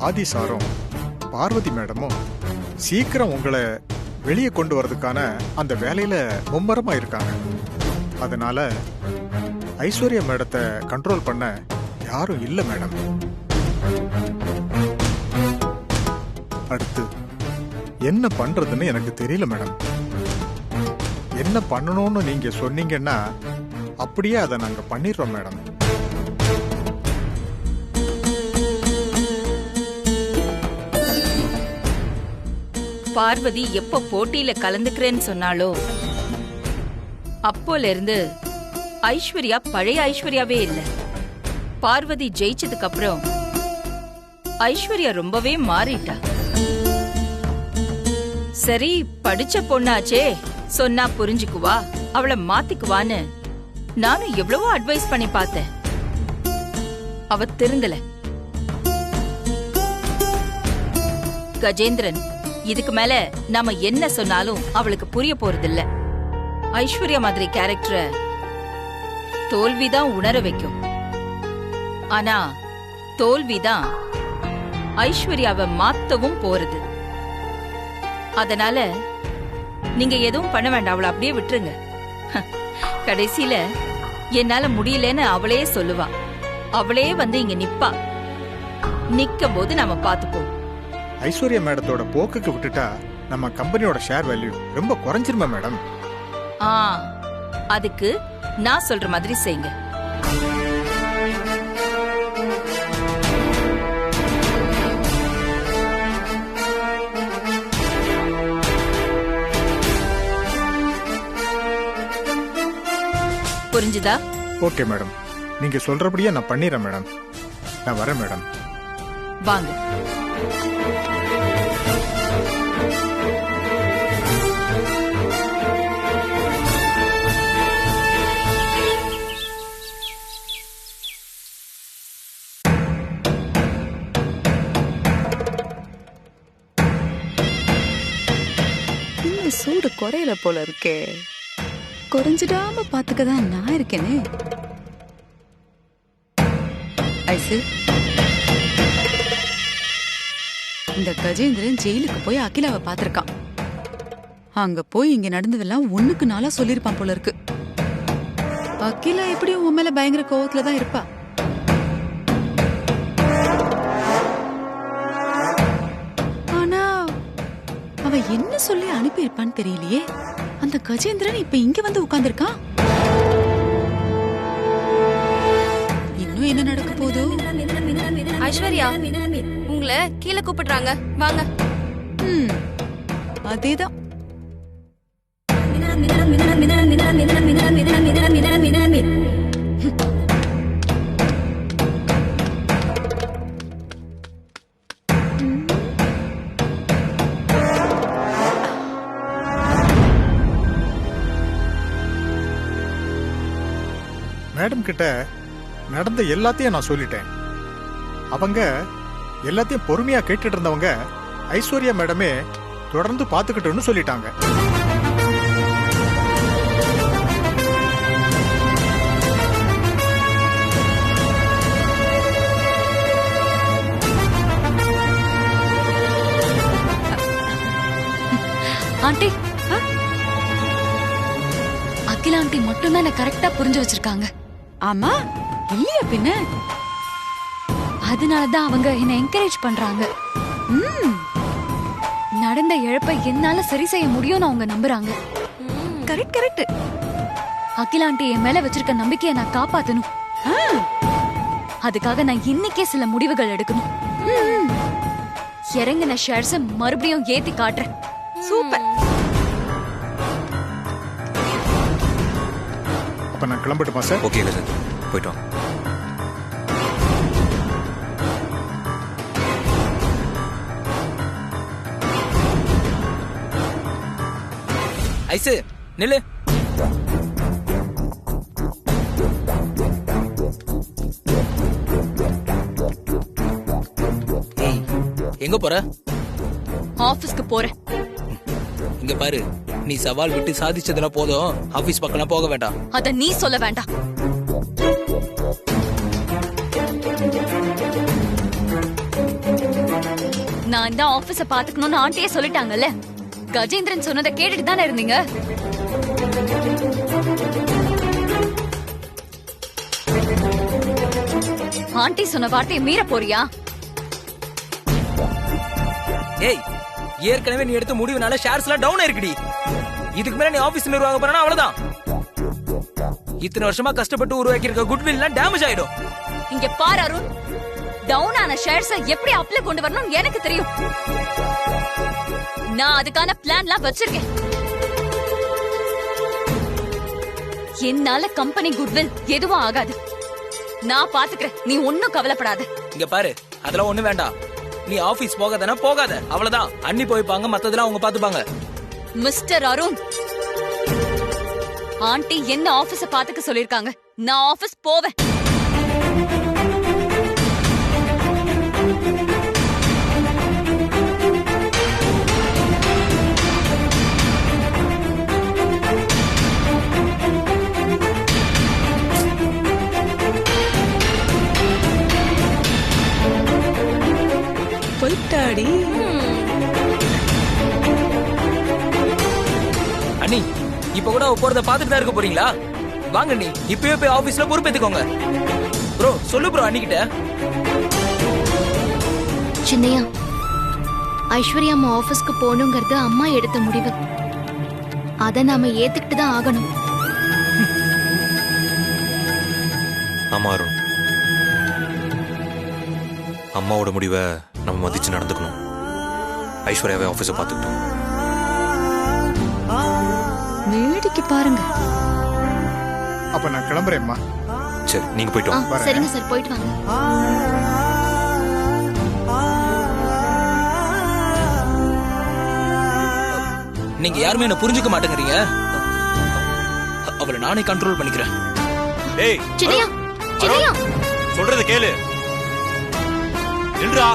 ஆதி சாரும் பார்வதி மேடமும் சீக்கிரம் உங்களை வெளியே கொண்டு வரதுக்கான அந்த வேலையில மும்மரமா இருக்காங்க. அதனால ஐஸ்வர்யா மேடத்தை கண்ட்ரோல் பண்ண யாரும் இல்லை மேடம். அடுத்து என்ன பண்றதுன்னு எனக்கு தெரியல மேடம். என்ன பண்ணணும்னு நீங்க சொன்னீங்கன்னா அப்படியே அதை நாங்க பண்ணிடுறோம் மேடம். பார்வதி எப்ப போட்டியில கலந்துக்கிறேன்னு சொன்னாலோ அப்போல இருந்து ஐஸ்வர்யா பழைய ஐஸ்வர்யாவே இல்ல. பார்வதி ஜெயிச்சதுக்கு அப்புறம் ஐஸ்வர்யா ரொம்பவே மாறிட்டா. சரி, படிச்ச பொண்ணாச்சே, சொன்னா புரிஞ்சுக்குவா, அவளை மாத்திக்குவான்னு நானும் எவ்வளவோ அட்வைஸ் பண்ணி பார்த்தேன். அவ திருந்தல. கஜேந்திரன், இதுக்கு மேல நாம என்ன சொன்னாலும் அவளுக்கு புரிய போறதில்ல. ஐஸ்வர்யா மாதிரி கேரக்டரை தோல்விதான் உணர வைக்கும். ஆனா தோல்விதான் ஐஸ்வர்யாவை மாத்தவும் போறது. அதனால நீங்க எதுவும் பண்ண வேண்டாம், அவளை அப்படியே விட்டுருங்க. கடைசியில என்னால முடியலன்னு அவளே சொல்லுவா. அவளே வந்து இங்க நிப்பா. நிக்கும் போது நாம பாத்துப்போம். ஐஸ்வர்யா மேடத்தோட போக்குக்கு விட்டுட்டா நம்ம கம்பெனியோட ஷேர் வேல்யூ ரொம்ப குறைஞ்சிருமா மேடம்? அதுக்கு நான் சொல்ற மாதிரி செய்யுங்க. புரிஞ்சுதா? ஓகே மேடம், நீங்க சொல்றபடியே நான் பண்ணிடுறேன் மேடம். நான் வரேன் மேடம். வாங்க. சூடு குறையல போல இருக்கே. குறைஞ்சிடாம பாத்துக்கதான் நான் இருக்கேனே. ஐசு, இந்த கஜேந்திரன் ஜெயிலுக்கு போய் அகிலாவை பாத்திருக்கான். அங்க போய் இங்க நடந்ததெல்லாம் ஒண்ணுக்கு நாளா சொல்லிருப்பான் போல இருக்கு. அகிலா எப்படியும் உன் மேல பயங்கர கோவத்துலதான் இருப்பா. அவ என்ன சொல்லி அனுப்பி இருப்பான்னு தெரியலையே. அந்த கஜேந்திரன் இப்ப இங்க வந்து உட்கார்ந்திருக்கான். இன்னும் என்ன நடக்க போதோ? ஐஸ்வர்யா, உங்களை கீழே கூப்பிடுறாங்க, வாங்க. அதேதான். மேடம் கிட்ட நடந்த எல்லாத்தையும் நான் சொல்லிட்டேன். அவங்க எல்லாத்தையும் பொறுமையா கேட்டுட்டு இருந்தவங்க ஐஸ்வர்யா மேடமே தொடர்ந்து பாத்துக்கிட்டோன்னு சொல்லிட்டாங்க. ஆண்டி, அகிலா ஆண்டி மட்டும் தான் கரெக்டா புரிஞ்சு வச்சிருக்காங்க. ஆமா, இல்லையா பின்ன? அதனாலதான் அவங்க என்ன என்கரேஜ் பண்றாங்க. நடந்த இழப்பை என்னால சரி செய்ய முடியும்னு அவங்க நம்புறாங்க. Correct correct. அகிலா ஆண்டி என் மேல வச்சிருக்க நம்பிக்கையை நான் காப்பாத்தணும். அதுக்காக நான் இன்னைக்கே சில முடிவுகள் எடுக்கணும். இறங்கின ஷேர்ஸ் மறுபடியும் ஏத்தி காட்டுறேன். சூப்பர். அப்ப நான் கிளம்பட்டுமா சார்? ஓகே சார், போயிட்டோம். ஐசு நில்லு. எங்க போற? ஆபீஸ்க்கு போறேன். இங்க பாரு, நீ சவால் விட்டு சாதிச்சதெல்லாம் போதும், ஆபீஸ் பக்கம் போக வேண்டாம். அத நீ சொல்ல வேண்டாம். நான் இந்த ஆபீஸ பாத்துக்கணும்னு ஆண்டியே சொல்லிட்டாங்கல்ல. கஜேந்திரன் சொன்னதை கேட்டுட்டு தானே இருந்தீங்க. ஆண்டி சொன்ன வார்த்தையை மீற போறியா? ஏய், ஏற்கனவே நீ எடுத்த முடிவுனால ஷேர்ஸ் எல்லாம் டவுன் ஆயிருக்குடி. இதுக்கு மேல நீ ஆபீஸ் நிர்வாகம் பண்ணா அவ்வளவுதான். இத்தனை வருஷமா கஷ்டப்பட்டு உருவாக்கி இருக்க குட்வில் எல்லாம் டேமேஜ் ஆயிடும். இங்க பாரு அருண், டவுன் ஆன ஷேர்ஸ எப்படி அப்ளை கொண்டு வரணும் எனக்கு தெரியும். நான் அதுக்கான பிளான்லாம் வச்சிருக்கேன். என்னால கம்பெனி குட்வில் எதுவும் ஆகாது. நான் பாத்துக்கிறேன், நீ ஒன்னும் கவலைப்படாத. இங்க பாரு, அதெல்லாம் ஒண்ணு வேண்டாம். நீ ஆபீஸ் போகாதனா போகாத, அவ்வளவுதான். அண்ணி போய்ப்பாங்க, மத்ததெல்லாம் அவங்க பாத்துப்பாங்க. மிஸ்டர் அருண், ஆண்டி என்ன ஆபீஸ பாத்துக்க சொல்லிருக்காங்க. நான் ஆபீஸ் போவேன். போயிட்டாடி. அண்ணி, இப்ப கூட அவ போறத பாத்துட்டு தான் இருக்க போறீங்களா? வாங்க நீ இப்பவே போய் ஆபீஸ்ல பொறுப்பேத்துக்கோங்க. ப்ரோ சொல்லு ப்ரோ அண்ணி கிட்ட. சின்னையா, ஐஸ்வர்யா அம்மா ஆபீஸ்க்கு போகணுங்கிறது அம்மா எடுத்த முடிவு. அத நாம ஏத்துக்கிட்டு தான் ஆகணும். ஆமா அருண், அம்மாவோட முடிவை நம்ம மதிச்சு நடந்துக்கணும். ஐஸ்வர்யாவே ஆபீஸை பார்த்துக்கிட்டோம். வேடிக்கை பாருங்க. அப்ப நான் கிளம்புறேன்மா. சரி, நீங்க போயிட்டு வாங்க. சரிங்க சார், போயிட்டு வாங்க. நீங்க யாருமே என்ன புரிஞ்சுக்க மாட்டேங்கிறீங்க. அவளை நானே கண்ட்ரோல் பண்ணிக்கிறேன். டேய் சின்னையா, சின்னையா, சொல்றத கேளு. நில்றா.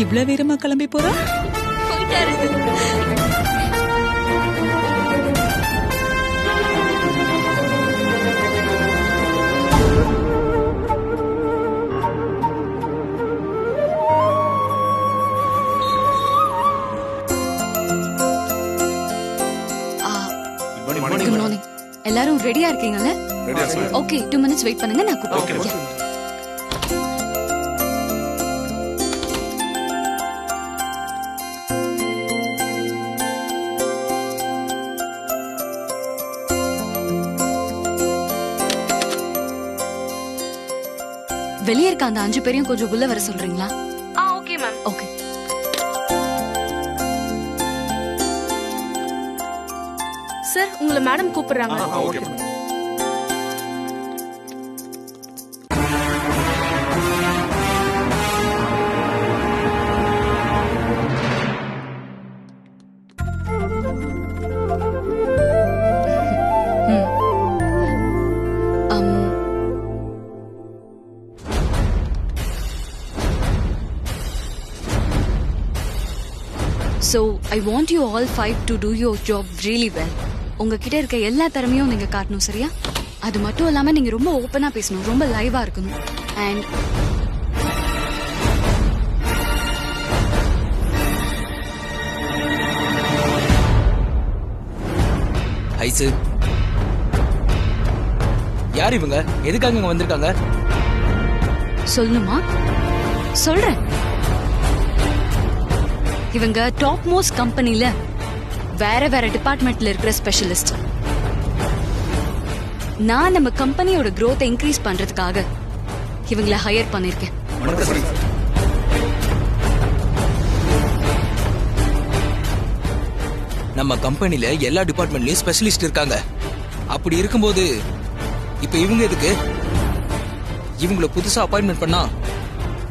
இவ்ளோ வீரமா கிளம்பி போறா? போயிட்டாரு. Good morning. எல்லாரும் ரெடியா இருக்கீங்கல்ல? ஓகே, 2 minutes வெயிட் பண்ணுங்க, நான் கூப்பிடுறேன். வெளியே இருக்க அந்த 5 பேரையும் கொஞ்சம் உள்ள வர சொல்றீங்களா? Okay ma'am. ஓகே. சார், உங்களை மேடம் கூப்பிடுறாங்க. Okay. So, I want you all 5 to do your job really well. உங்ககிட்ட இருக்க எல்லா திறமையும் நீங்க காட்டணும், சரியா? அது மட்டும் இல்லாம நீங்க ரொம்ப ஓப்பனா பேசணும், ரொம்ப லைவா இருக்கணும். And ஐசு, யார் இவங்க? எதுக்காக இங்க வந்திருக்காங்க? சொல்லணுமா? சொல்றேன். இவங்க டாப் மோஸ்ட் கம்பெனில வேற வேற டிபார்ட்மெண்ட்ல இருக்கிற ஸ்பெஷலிஸ்ட். நான் நம்ம கம்பெனியோட growth இன்க்ரீஸ் பண்றதுக்காக இவங்கள ஹையர் பண்ணிருக்கேன். நம்ம கம்பெனில எல்லா டிபார்ட்மெண்ட்லயும் ஸ்பெஷலிஸ்ட் இருக்காங்க. அப்படி இருக்கும்போது இப்ப இவங்க எதுக்கு? இவங்கள புதுசா அப்பாயின்மெண்ட் பண்ணா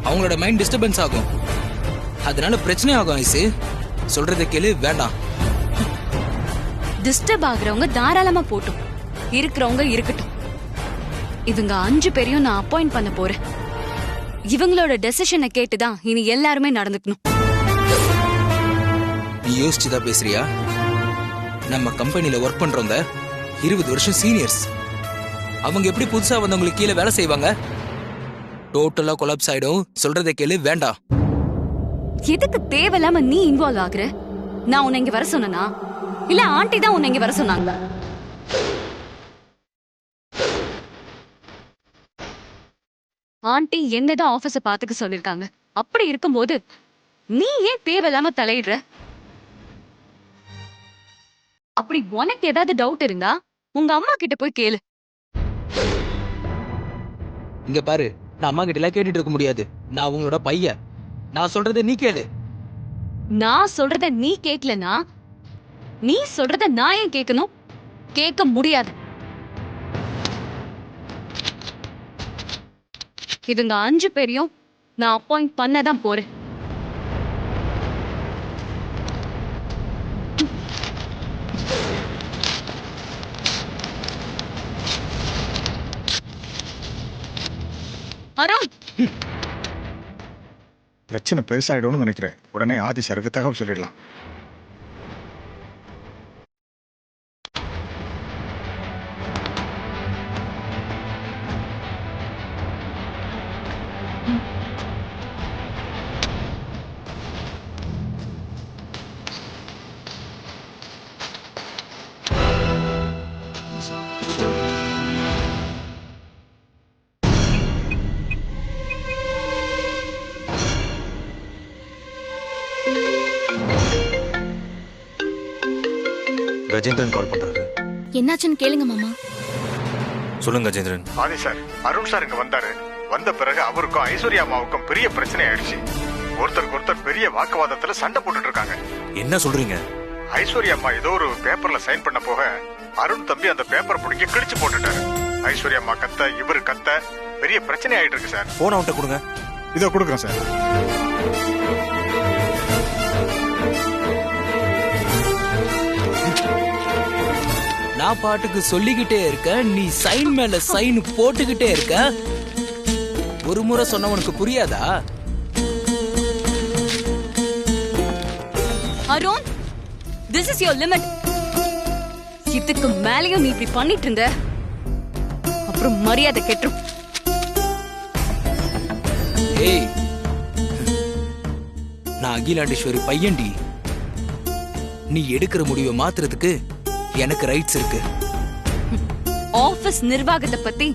அவங்களோட மைண்ட் டிஸ்டர்பன்ஸ் ஆகும். அதனால பிரச்சனை ஆகும். ஐசு, சொல்றத கேளு. வேண்டாம். டிஸ்டர்ப் ஆகுறவங்க தாராளமா போட்டும், இருக்கிறவங்க இருக்கட்டும். இவங்க 5 பேரையும் நான் அப்பாயிண்ட் பண்ண போறேன். இவங்களோட டெசிஷனை கேட்டுதான் இனி எல்லாருமே நடந்துக்கணும். நீ யோசிச்சுதான் பேசுறியா? நம்ம கம்பெனில ஒர்க் பண்றவங்க 20 வருஷம் சீனியர்ஸ். அவங்க எப்படி புதுசா வந்தவங்களுக்கு கீழே வேலை செய்வாங்க? டோட்டலா கொலாப்ஸ் ஆயிடும். சொல்றதை கேளு. வேண்டாம். எதுக்கு தேவையில்லாம நீ இன்வால்வ் ஆகுற? நான் உன்னை இங்க வர சொன்னா இல்ல ஆண்டி தான் உன்னை இங்க வர சொன்னாங்களா? ஆண்டி என்னதான் ஆபீஸ பாத்துக்க சொல்லிருக்காங்க. அப்படி இருக்கும்போது நீ ஏன் தேவையில்லாம தலையிடுற? அப்படி உனக்கு ஏதாவது டவுட் இருந்தா உங்க அம்மா கிட்ட போய் கேளு. இங்க பாரு, நான் அம்மா கிட்ட எல்லாம் கேட்டுட்டு இருக்க முடியாது. நான் உங்களோட பையன். நான் சொல்றதை நீ கேளு. நான் சொல்றத நீ கேட்கலனா நீ சொல்றத நான் ஏன் கேட்கணும்? கேட்க முடியாது. இதுங்க 5 பேரையும் நான் அப்பாயிண்ட் பண்ணதான் போறேன். அருண், பிரச்சனை பெருசாயிடும்னு நினைக்கிறேன். உடனே ஆதி சாருக்கு தகவல் சொல்லிடலாம். கஜேந்திரன் கால் பண்றாரு. என்னாச்சுன்னு கேளுங்க மாமா. சொல்லுங்க கஜேந்திரன். ஆதி சார், அருண் சார் இங்க வந்தாரு. வந்த பிறகு அவருக்கும் ஐஸ்வர்யா அம்மாவுக்கும் பெரிய பிரச்சனை ஆயிடுச்சு. ஒருத்தருக்கு ஒருத்தர் பெரிய வாக்குவாதத்துல சண்டை போட்டுட்டு இருக்காங்க. என்ன சொல்றீங்க? ஐஸ்வர்யா அம்மா ஏதோ ஒரு பேப்பர்ல சைன் பண்ண போக அருண் தம்பி அந்த பேப்பரை பிடிக்க கிழிச்சு போட்டுட்டாரு. ஐஸ்வர்யா அம்மா கத்த, இவரு கத்த, பெரிய பிரச்சனை ஆயிட்டு இருக்கு சார். போன் அவன்கிட்ட கொடுங்க. இதோ கொடுக்குறேன் சார். நான் பாட்டுக்கு சொல்லிக்கிட்டே இருக்க, நீ சைன் மேல சைன் போட்டுக்கிட்டே இருக்க. ஒரு முறை சொன்ன உனக்கு புரியாதா? Arun, this is your limit. இதுக்கு மேலயும் நீ இப்படி பண்ணிட்டு இருந்த அப்புறம் மரியாதை கெட்டுரும். ஏய், நான் அகிலாண்டேஸ்வரி பையன்டி. நீ எடுக்கிற முடிவை மாத்துறதுக்கு எனக்கு ரைட்ஸ் இருக்கு. ஆபீஸ் நிர்வாகத்தை பத்தி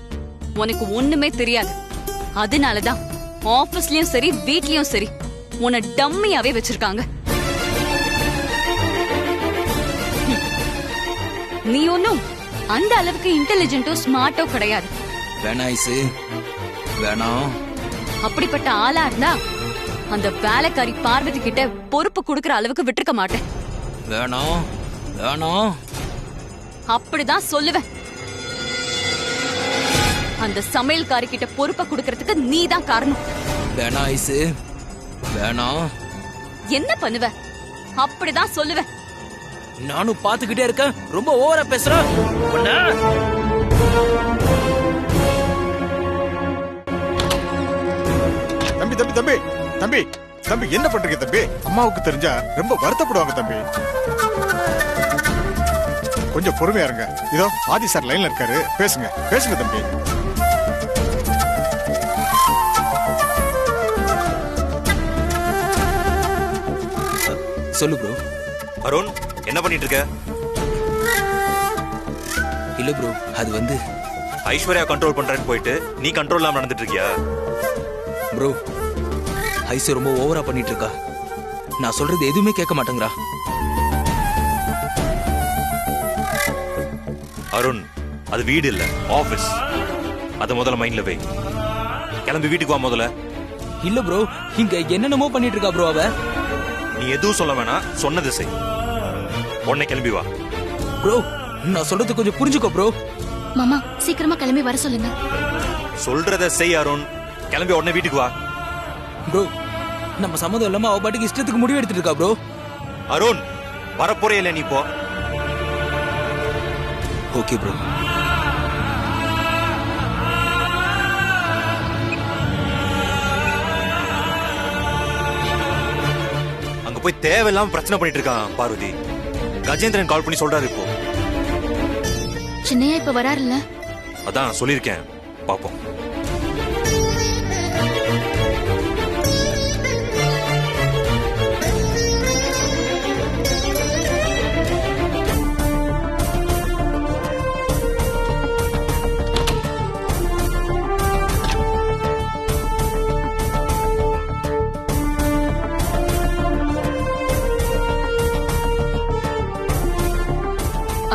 உனக்கு ஒண்ணுமே தெரியாது. அதனாலதான் ஆபீஸ்லயும் சரி வீட்லயும் சரி உன்னை டம்மியாவே வச்சிருக்காங்க. நீ ஒன்னும் அந்த அளவுக்கு இன்டெலிஜென்ட்டோ ஸ்மார்ட்டோ கிடையாது. வேணா ஐசு, வேணாம். அப்படிப்பட்ட ஆளா இருந்தா அந்த வேலைக்காரி பார்வதி கிட்ட பொறுப்பு கொடுக்கற அளவுக்கு விட்டுருக்க மாட்டேன். வேணாம், வேணாம். அப்படிதான் சொல்லுவேன். அந்த சமையல்காரி கிட்ட பொறுப்பை கொடுக்கறதுக்கு நீ தான் காரணம். வேணா ஐசு, வேணாம். என்ன பண்ணுவ? அப்படிதான் சொல்லுவேன். நானும் பாத்துக்கிட்டே இருக்கேன். ரொம்ப ஓவரா பேசுற. தம்பி தம்பி தம்பி தம்பி தம்பி என்ன பண்றீங்க தம்பி? அம்மாவுக்கு தெரிஞ்சா ரொம்ப வருத்தப்படுவாங்க தம்பி. கொஞ்சம் பொறுமையா இருங்க. இதோ ஆதி சார் லைன்ல இருக்காரு. பேசுங்க பேசுங்க தம்பி. சொல்லு ப்ரோ. அருண், என்ன பண்ணிட்டு இருக்க? இல்ல ப்ரோ, அது வந்து ஐஸ்வர்யா கண்ட்ரோல் பண்றேன்னு போயிட்டு நீ கண்ட்ரோல் இல்லாம நடந்துட்டு இருக்கியா? ப்ரோ, ஐசு ரொம்ப ஓவரா பண்ணிட்டு இருக்கா. நான் சொல்றது எதுவுமே கேட்க மாட்டேங்கிறா. அருண், அது வீடு இல்ல, ஆபீஸ். அத முதல்ல மைண்ட்ல வை. கிளம்பி வீட்டுக்கு வா முதல்ல. இல்ல ப்ரோ, இங்க என்னென்னமோ பண்ணிட்டு இருக்கா ப்ரோ அவ. நீ எதுவும் சொல்ல வேணாம், சொன்னது செய். உடனே கிளம்பி வா. ப்ரோ, நான் சொல்றது கொஞ்சம் புரிஞ்சுக்கோ ப்ரோ. மாமா சீக்கிரமா கிளம்பி வர சொல்லுங்க. சொல்றத செய் அருண். கிளம்பி உடனே வீட்டுக்கு வா. ப்ரோ, நம்ம சம்மதம் இல்லாம அவ பாட்டுக்கு இஷ்டத்துக்கு முடிவு எடுத்துட்டு இருக்கா ப்ரோ. அருண், வரப்போறே இல்ல நீ போ. Okay bro. அங்க போய் தேவையில்லாம பிரச்சனை பண்ணிட்டு இருக்கான் பார்வதி. கஜேந்திரன் கால் பண்ணி சொல்றாரு இப்போ. சின்னையா இப்ப வராருல்ல? அதான் சொல்லியிருக்கேன், பாப்போம்.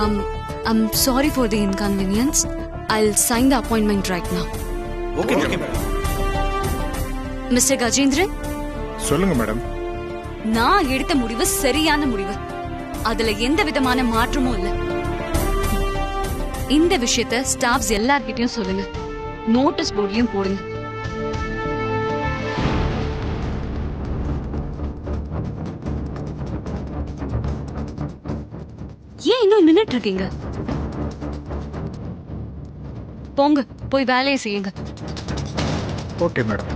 I'm sorry for the inconvenience. I'll sign the appointment right now. Okay madam. Mr. Gajendran, சொல்லுங்க மேடம். நான் எடுத்த முடிவு சரியான முடிவு. அதுல எந்த விதமான மாற்றமும் இல்ல. இந்த விஷயத்த ஸ்டாஃப்ஸ் எல்லார்கிட்டயும் சொல்லுங்க. நோட்டீஸ் போர்ட்லயும் போடுங்க. ஏன் இன்னும் நின்னுட்டு இருக்கீங்க? போங்க, போய் வேலையை செய்யுங்க. Okay madam.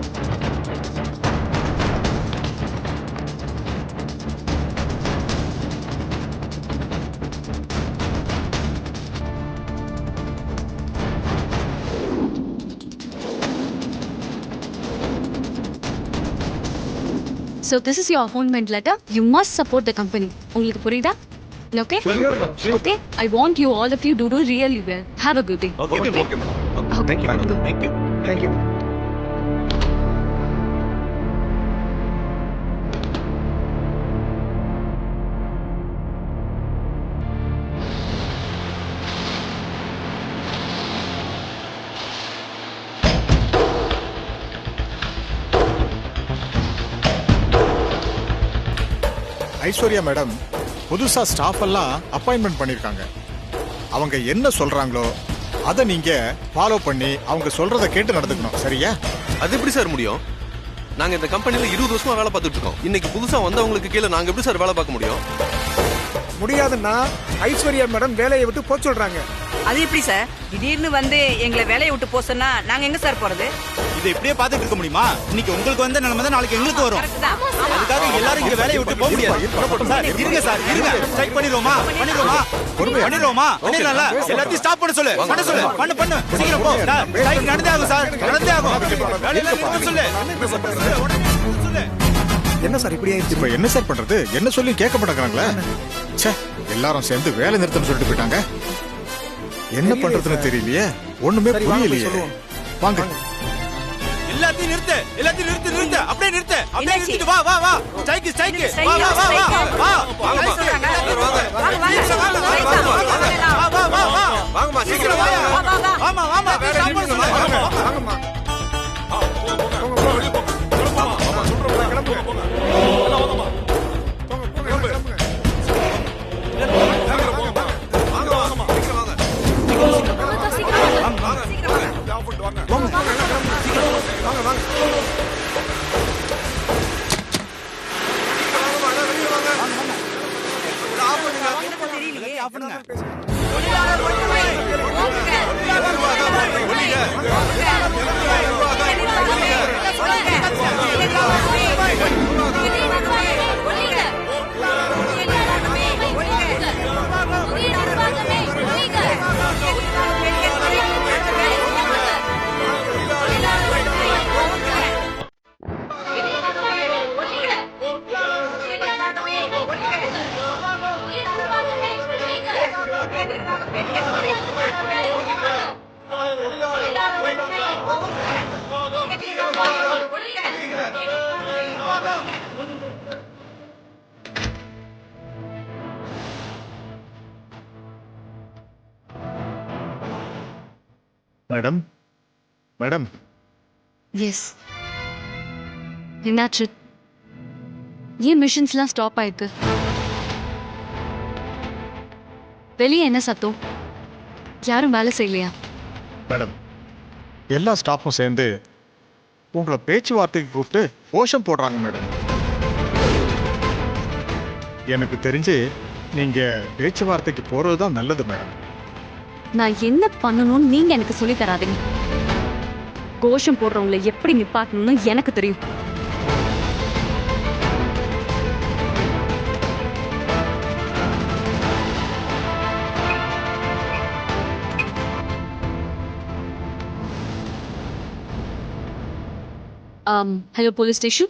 So this is your appointment letter. You must support the company. உங்களுக்கு புரியுதா? Okay? Okay. I want you all of you to do really well. Have a good day. Okay madam. Thank you. Aishwarya madam புதுசா staff எல்லாம் appointment பண்ணிருக்காங்க. அவங்க என்ன சொல்றாங்களோ அதை நீங்க ஃபாலோ பண்ணி அவங்க சொல்றத கேட்டு நடந்துக்கணும். சரியா? அது எப்படி சார் முடியும்? நாங்க இந்த கம்பெனில 20 வருஷமா வேலை பார்த்துட்டு இருக்கோம். இன்னைக்கு புதுசா வந்தவங்களுக்கு கீழே நாங்க எப்படி சார் வேலை பார்க்க முடியும்? முடியாதுன்னா ஐஸ்வர்யா மேடம் வேலையை விட்டு போக சொல்றாங்க. அது எப்படி சார் திடீர்னு வந்து எங்களை வேலையை விட்டு போக சொன்னா நாங்க எங்க சார் போறது? இதை இப்படியே பார்த்துட்டு இருக்க முடியுமா? இன்னைக்கு உங்களுக்கு வந்த நிலைமை தான் நாளைக்கு எங்களுக்கு வரும். அதுக்காக எல்லாரும் இங்க வேலையை விட்டு போக முடியாது. சார் இருங்க சார், இருங்க. ஸ்ட்ரைக் பண்ணிடுவோமா? பண்ணிடலாம்ல. எல்லாத்தையும் ஸ்டாப் பண்ண சொல்லு. பண்ணு சீக்கிரம் போ. ஸ்ட்ரைக் நடந்தே ஆகும் சார், நடந்தே ஆகும். வேலையில நிறுத்த சொல்லு. என்ன சார் இப்படி ஆயிடுச்சு? இப்ப என்ன சார் பண்றது? என்ன சொல்லி கேட்க மாட்டேங்கிறாங்களே. ச்சே, எல்லாரும் சேர்ந்து வேலை நிறுத்தம் சொல்லிட்டு போயிட்டாங்க. என்ன பண்றதுன்னு தெரியலையே, ஒண்ணுமே புரியலையே. வாங்க. எல்லாத்தையும் நிறுத்து. அப்படியே நிறுத்து. வா. ஸ்ட்ரைக். வா. வாங்கம்மா சீக்கிரம் வாங்க. ஆமா. ஸ்டாப் பண்ண சொல்லு. வாங்கம்மா. மேடம். எஸ். என்னாச்சு? ஏன் மிஷன்ஸ்லாம் ஸ்டாப் ஆயிருக்கு? வெளியே என்ன சத்தம்? யாரும் வேலை செய்யலையா? மேடம், எல்லா ஸ்டாஃபும் சேர்ந்து உங்களை பேச்சுவார்த்தைக்கு கூப்பிட்டு கோஷம் போடுறாங்க மேடம். எனக்கு தெரிஞ்சு நீங்க பேச்சுவார்த்தைக்கு போறதுதான் நல்லது மேடம். நான் என்ன பண்ணணும்னு நீங்க எனக்கு சொல்லி தராதீங்க. கோஷம் போடுறவங்களை எப்படி நிப்பாட்டணும்னு எனக்கு தெரியும். Hello, police station.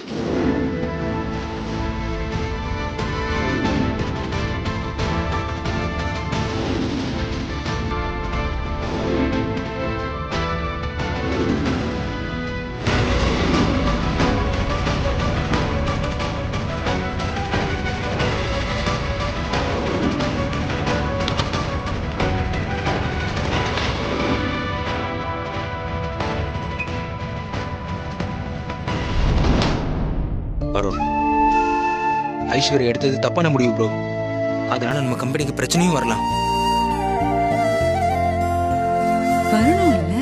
ஐஸ்வர்யா எடுத்தது தப்பான முடிவு ப்ரோ. அதனால நம்ம கம்பெனிக்கு பிரச்சனையும் வரலாம். வரணும்ல.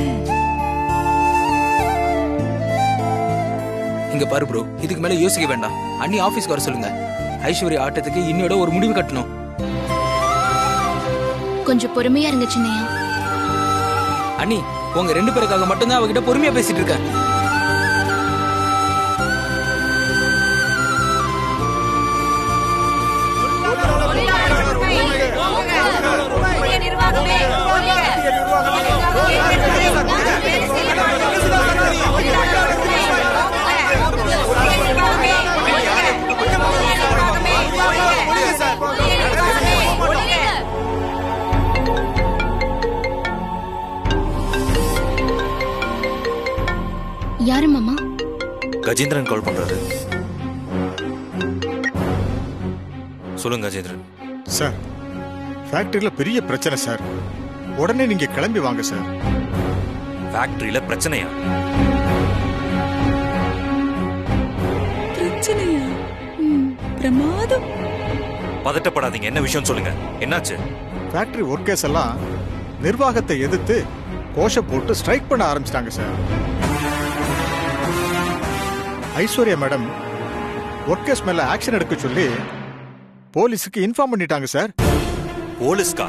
இங்க பாரு ப்ரோ, இதுக்கு மேல யோசிக்க வேண்டாம். அண்ணி ஆபீஸ்க்கு வர சொல்லுங்க. ஐஸ்வர்யா ஆட்டத்துக்கு இன்னோட ஒரு முடிவு கட்டணும். கொஞ்சம் பொறுமையா இருங்க சின்னையா. அண்ணி, உங்க 2 பேருக்காக மட்டும்தான் அவகிட்ட பொறுமையா பேசிட்டு இருக்கேன். யாரு மாமா? கஜேந்திரன் கால் பண்றாரு. சொல்லுங்க கஜேந்திரன். சார், ஃபேக்டரியில பெரிய பிரச்சனை சார். உடனே நீங்க கிளம்பி வாங்க சார். ஃபேக்டரியில பிரச்சனையா? பிரச்சனையா? பிரமாதம். பதட்டப்படாதீங்க. என்ன விஷயம் சொல்லுங்க. என்னாச்சு? ஃபேக்டரி ஒர்க்கர்ஸ் எல்லாம் நிர்வாகத்தை எதிர்த்து கோஷம் போட்டு ஸ்ட்ரைக் பண்ண ஆரம்பிச்சிட்டாங்க சார். ஐஸ்வர்யா மேடம் ஒர்க்கர்ஸ் மேல ஆக்ஷன் எடுக்க சொல்லி போலீஸுக்கு இன்ஃபார்ம் பண்ணிட்டாங்க சார். போலீஸ்கா?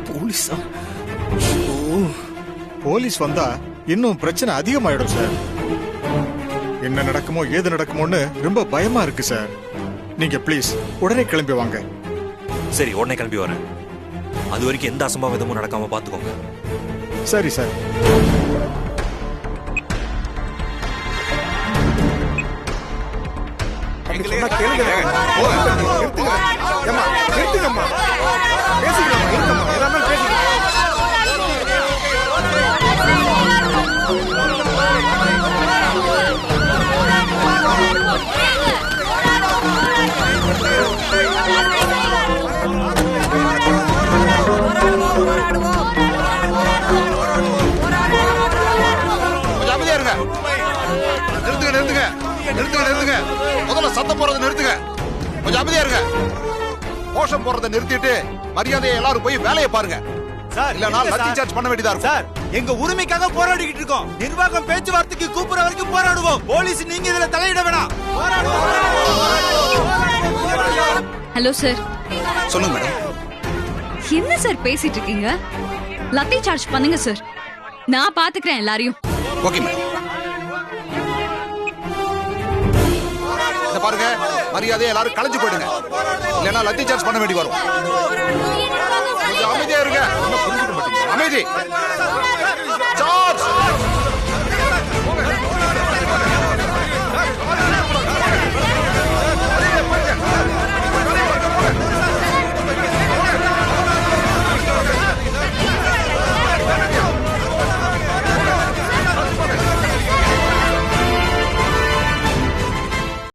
போலீஸா? போலீஸ் வந்தா இன்னும் பிரச்சனை அதிகமாயிடும் சார். என்ன நடக்குமோ ஏது நடக்குமோன்னு ரொம்ப பயமா இருக்கு சார். நீங்க ப்ளீஸ் உடனே கிளம்பி வாங்க. சரி, உடனே கிளம்பி வரேன். அது வரைக்கும் எந்த அசம்பாவிதமும் நடக்காம பாத்துக்கோங்க. சரி சார். சொன்னா கேளுங்க. ஏம்மா, நிறுத்துங்கம்மா. பேசிக்கலாமா? இருக்கம்மா, எல்லாமே பேசிக்கலாம். அமைதியா இருங்க. நிறுத்துங்க. முதல்ல சத்தம் போறதை நிறுத்துங்க. கொஞ்சம் அமைதியா இருங்க. கோஷம் போறதை நிறுத்திட்டு மரியாதையை எல்லாரும் போய் வேலையை பாருங்க. சார், இல்லனா லத்தி சார்ஜ் பண்ண வேண்டியதா இருக்கும். சார், எங்க உரிமைக்காக போராடிக்கிட்டு இருக்கோம். நிர்வாகம் பேச்சுவார்த்தைக்கு கூப்பிடுற வரைக்கும் போராடுவோம். போலீஸ் நீங்க இதுல தலையிட வேணாம். Hello sir. சொல்லுங்க மேடம். என்ன சார் பேசிட்டு இருக்கீங்க? லத்தி சார்ஜ் பண்ணுங்க சார். நான் பாத்துக்கிறேன் எல்லாரையும். Okay madam. இந்த பாருங்க, மரியாதையை எல்லாரும் கலைஞ்சு போயிடுங்க. இல்லனா லத்தி சார்ஜ் பண்ண வேண்டி வரும். கொஞ்சம் அமைதியா இருங்க. அமைதி.